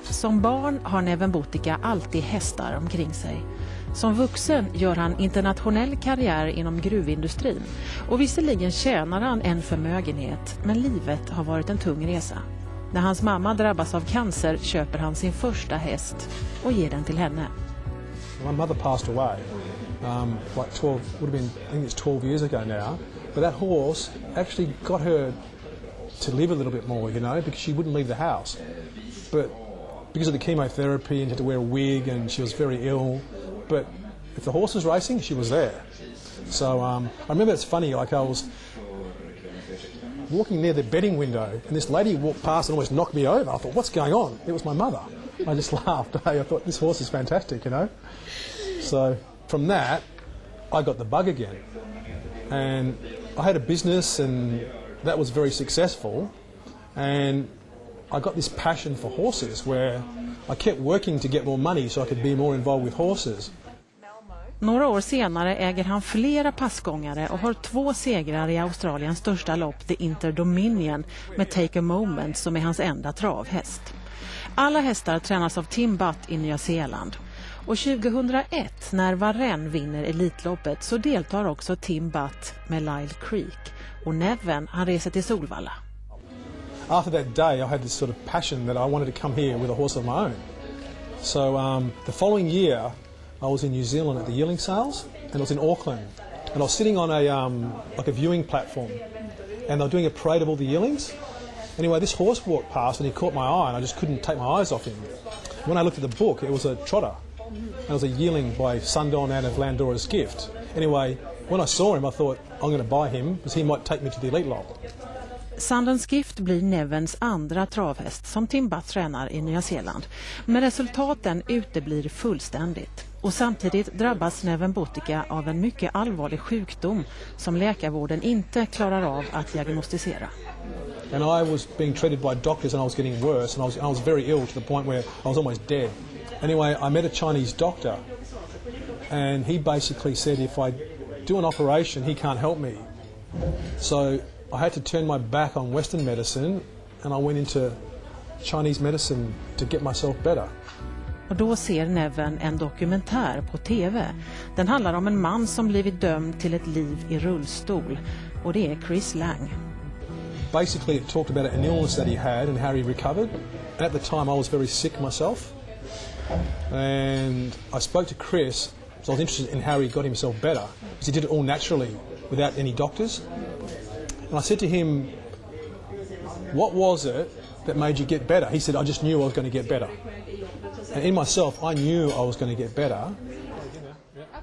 Som barn har Neven Botica alltid hästar omkring sig. Som vuxen gör han internationell karriär inom gruvindustrin och visserligen tjänar han en förmögenhet, men livet har varit en tung resa. När hans mamma drabbas av cancer köper han sin första häst och ger den till henne. My mother passed away like 12, would have been, I think it's 12 years ago now, but that horse actually got her to live a little bit more, you know, because she wouldn't leave the house. But because of the chemotherapy and had to wear a wig and she was very ill, but if the horse was racing, she was there. So I remember it's funny, like I was walking near the betting window and this lady walked past and almost knocked me over. I thought, what's going on? It was my mother. I just laughed. I thought, this horse is fantastic, you know. So from that, I got the bug again. And I had a business and that was very successful. And I got this passion for horses where I kept working to get more money so I could be more involved with horses. Några år senare äger han flera passgångare och har 2 segrar i Australiens största lopp, The Inter-Dominion, med Take a Moment som är hans enda travhäst. Alla hästar tränas av Tim Butt i Nya Zeeland. Och 2001, när Varenne vinner Elitloppet, så deltar också Tim Butt med Lyle Creek. Och Neven, han reser till Solvalla. After that day, I had this sort of passion that I wanted to come here with a horse of my own. So the following year, I was in New Zealand at the yearling sales, and I was in Auckland, and I was sitting on a like a viewing platform, and they were doing a parade of all the yearlings. Anyway, this horse walked past, and he caught my eye, and I just couldn't take my eyes off him. When I looked at the book, it was a trotter. It was a yearling by Sundowns out of Landora's Gift. Anyway, when I saw him, I thought, I'm going to buy him because he might take me to the elite lot. Sundowns Gift blir Nevens andra travhäst som Tim Butt tränar i Nya Zeeland. Men resultaten uteblir fullständigt. Och samtidigt drabbas Neven Botica av en mycket allvarlig sjukdom som läkarvården inte klarar av att diagnostisera. And I was being treated by doctors and I was getting worse and I was very ill to the point where I was almost dead. Anyway, I met a Chinese doctor and he basically said if I do an operation he can't help me. So I had to turn my back on Western medicine and I went into Chinese medicine to get myself better. Och då ser Neven en dokumentär på TV. Den handlar om en man som blivit dömd till ett liv i rullstol. Och det är Chris Lang. Basically it talked about an illness that he had and how he recovered. At the time I was very sick myself. And I spoke to Chris, so I was interested in how he got himself better. Because he did it all naturally without any doctors. And I said to him, what was it that made you get better? He said, I just knew I was going to get better. And in myself, I knew I was going to get better.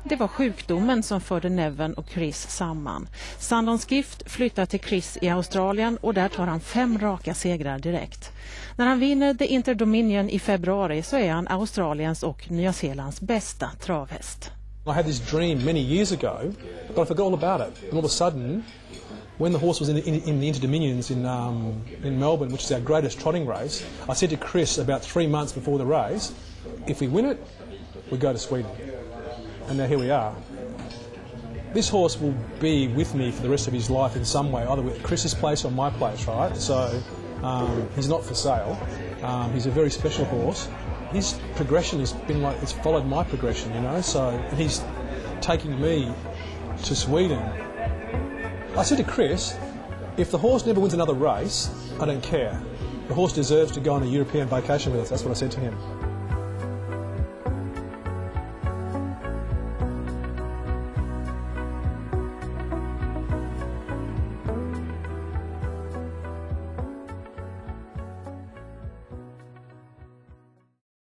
Det var sjukdomen som förde Neven och Chris samman. Sundowns Gift flyttar till Chris i Australien och där tar han 5 raka segrar direkt. När han vinner The Inter-Dominion i februari så är han Australiens och Nya Zeelands bästa travhäst. I had this dream many years ago, but I forgot all about it. And all of a sudden, when the horse was in the Inter-Dominions in Melbourne, which is our greatest trotting race, I said to Chris about 3 months before the race, if we win it, we go to Sweden. And now here we are. This horse will be with me for the rest of his life in some way, either with Chris's place or my place, right? So he's not for sale. He's a very special horse. His progression has been like, it's followed my progression, you know, so and he's taking me to Sweden. I said to Chris, if the horse never wins another race, I don't care. The horse deserves to go on a European vacation with us. That's what I said to him.